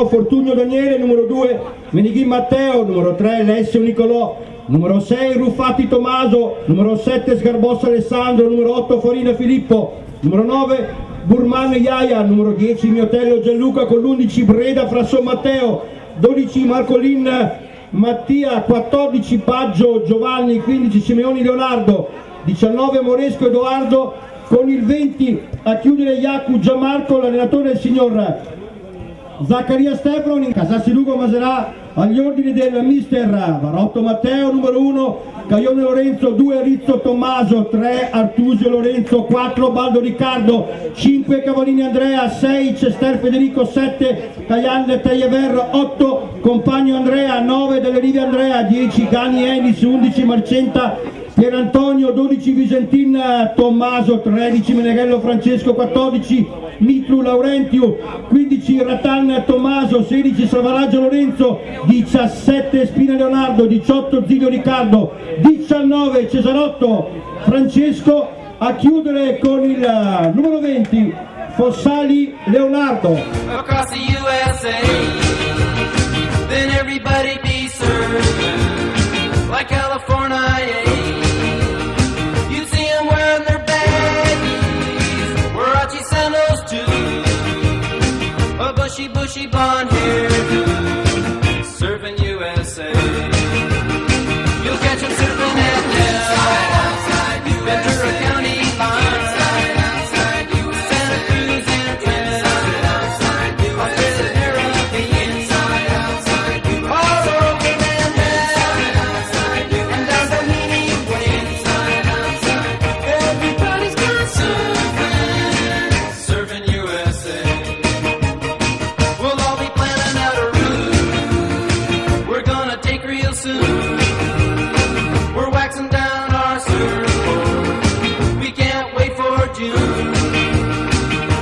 1 Fortunio Daniele, numero 2 Menighin Matteo, numero 3 Alessio Nicolò, numero 6 Ruffati Tommaso, numero 7 Sgarbossa Alessandro, numero 8 Farina Filippo, numero 9 Burman Iaia, numero 10 Miotello Gianluca, con l'11 Breda Frasson Matteo, 12 Marcolin Mattia, 14 Baggio Giovanni, 15 Simeoni Leonardo, 19 Moresco Edoardo, con il 20 a chiudere Iacu Gianmarco, l'allenatore del signor Zaccaria Stefano. In Casassi Lugo Maserà agli ordini del mister Barotto Matteo, numero 1 Caglione Lorenzo, 2 Rizzo Tommaso, 3 Artusio Lorenzo, 4 Baldo Riccardo, 5 Cavolini Andrea, 6 Cester Federico, 7 Taglian Teiever, 8 Compagno Andrea, 9 Delle Rive Andrea, 10 Gani Enis, 11 Marcenta Pierantonio, 12 Visentin Tommaso, 13 Meneghello Francesco, 14 Mitru Laurentiu, 15 Ratan Tommaso, 16 Savaraggio Lorenzo, 17 Spina Leonardo, 18 Zilio Riccardo, 19 Cesarotto Francesco, a chiudere con il numero 20 Fossali Leonardo. Across the USA, then everybody be served like California. You see them wearing their baggies, Warachi sandals too, a bushy blonde hairdo, surfing USA. You'll catch them surfing at Ventura County line, Santa Cruz and Australia, Caribbean, all over Mandel, and down Doheny Way. Everybody's gone surfing USA. We'll all be planning out a route we're gonna take real soon. We're waxing down our surfboard, we can't wait for June.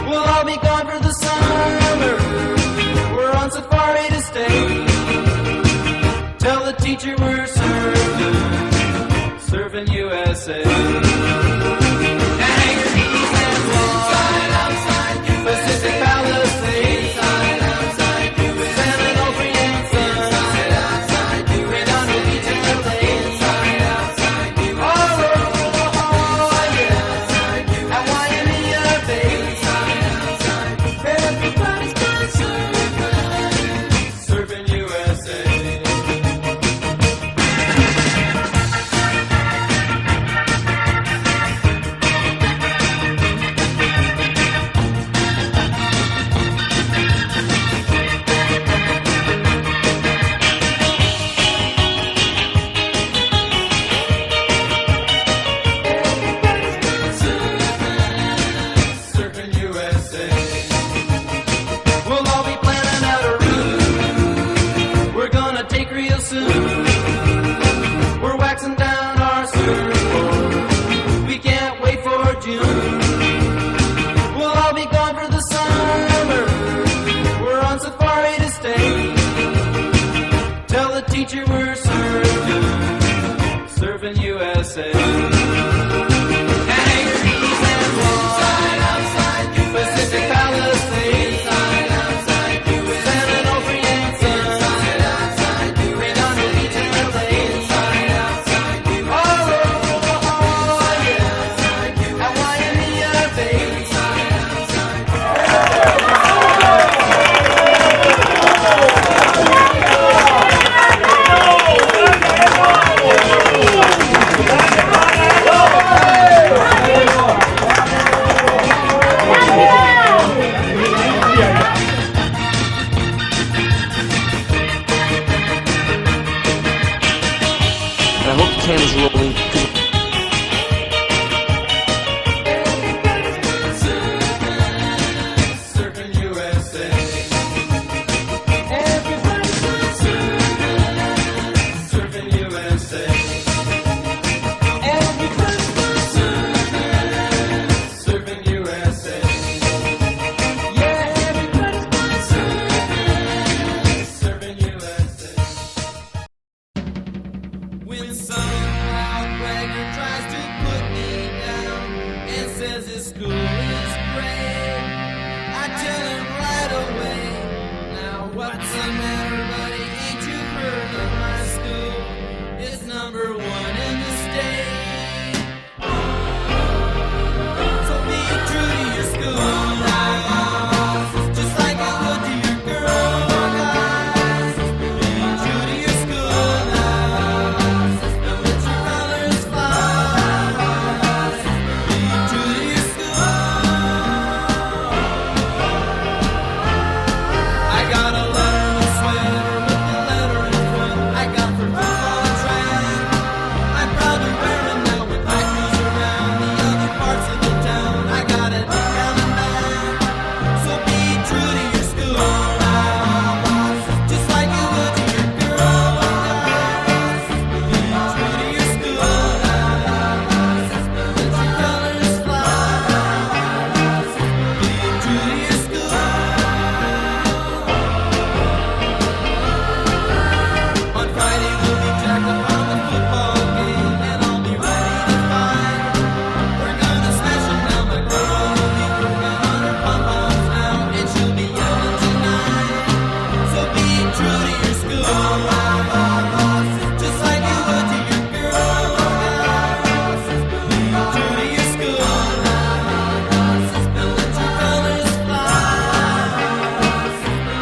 We'll all be gone for the summer, we're on safari to stay. Tell the teacher we're surfing USA. Anchorage and Guam, Pacific Palisades, San Onofre and Sun, Redondo Beach and LA, all over Hawaii, at Waimea Bay. Everybody's gone surfing USA. Surfing USA. We'll all be planning out a route we're gonna take real soon. We're waxing down our surfboard, we can't wait for June. We'll all be gone for the summer, we're on safari to stay. Tell the teacher we're surfing USA. Anchorage and Guam, Pacific Palisades, San Onofre and Sun, Redondo Beach and LA, all over Hawaii, at Waimea Bay. I hope the camera's rolling. Surfing USA. Everybody's gone surfing USA. Everybody's gone surfing USA. Yeah, everybody's gone surfing USA. When sun out What's the matter, buddy? Ain't you heard of my school? It's number one in the state. So be true to your school life, just like you would to your girl guys. Be true to your school life, and let your colors fly. Be true to your school. I got a letterman sweater with the letter in front. I got for football and track. I'm probably wearing that when I cruise around the other parts of the town. I got it down and back. So be true to your school life, just like you would to your girl guys. Be true to your school life, let your colors fly. Be true to your school. On Friday we'll be jacked up on the football game, and I'll be ready to fight. We're gonna smash 'em now. My girl will be working on her pom-poms now, and she'll be yelling tonight. So be true to your school life, just like you would to your girl guys. Be true to your school life, and let your colors fly.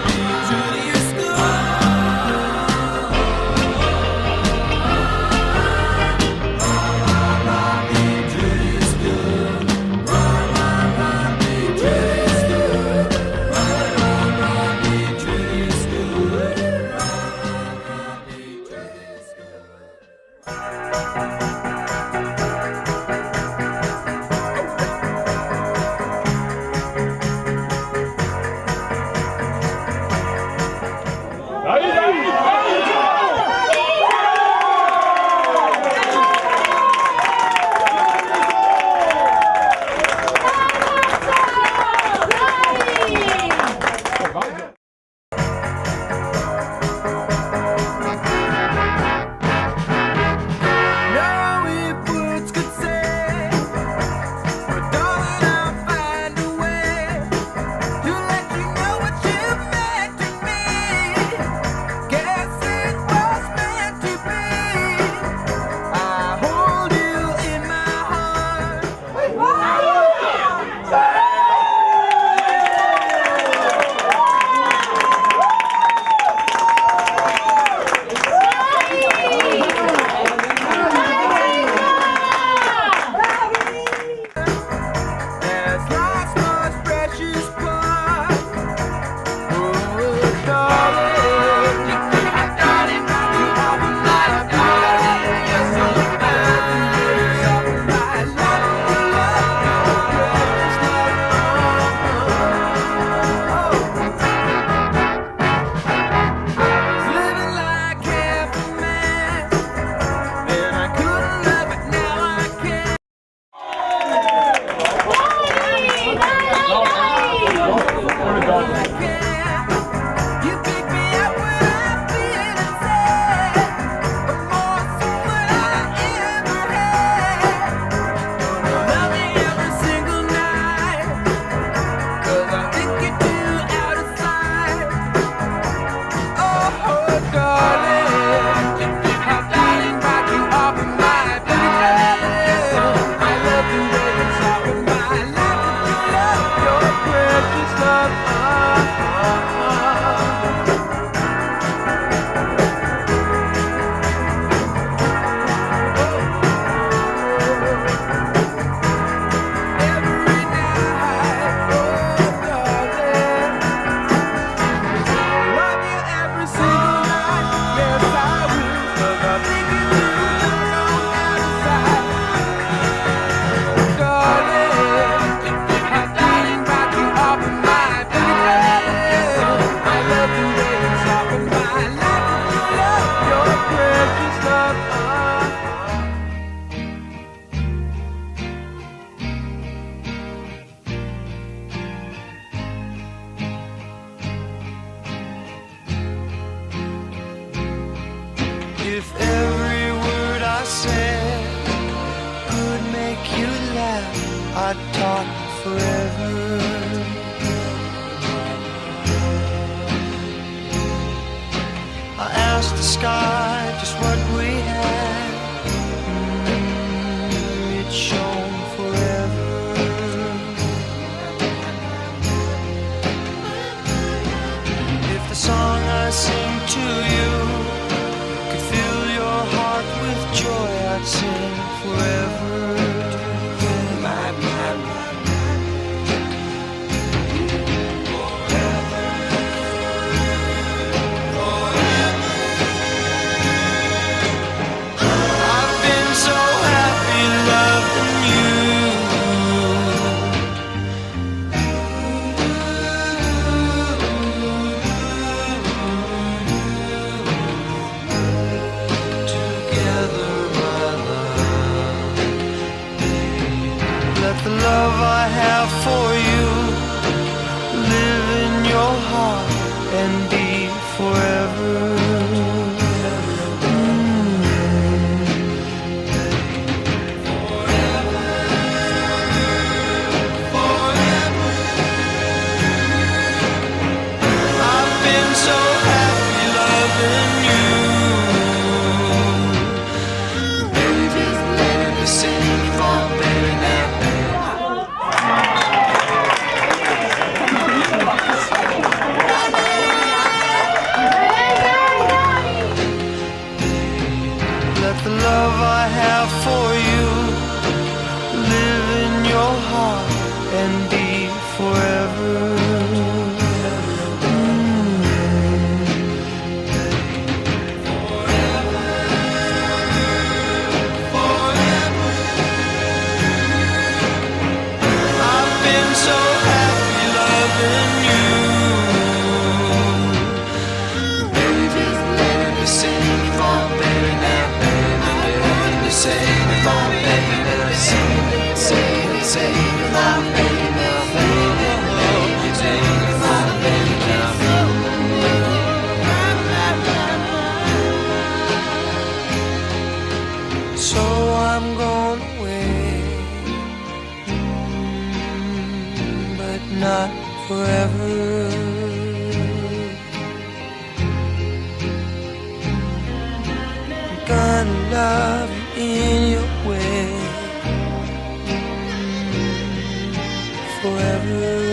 Be true to your school. Now if words could say, but darling, I'll find a way to let you know what you meant to me. Guess it was meant to be. I hold you in my heart. As life's most precious part. Oh, darling, darling, you are my darling. You're so fine. I love your precious love. I was living like half a man, then I couldn't love it, now I can. You pick me up when I'm feeling sad, more so than I ever had. Gonna love me every single night, 'cause I think you're too out of sight. Oh, darling, how darling rock you off of my baby. I love the way you talk with my life. Your precious love. Every night, oh darling, love you every single night. Yes, I will, 'cause I think you're too out of sight. Darling, how darling rock you off of my baby. I love the way you talk with my life. Your precious love. If every word I said could make you laugh, I'd talk forever. just the sky, just what we had. It shone forever. If the song I sing to you could fill your heart with joy, I'd sing forever. The love I have for you live in your heart and be forever. I've been so happy loving you. Baby, let me sing for baby now. Let the love I have for you live in your heart and be forever. I've been so happy loving you. Baby, let me sing for baby now. Sing it for baby now. Sing it for baby now. Sing it for baby now. So I'm going away, but not forever. I'm gonna love you in your way forever.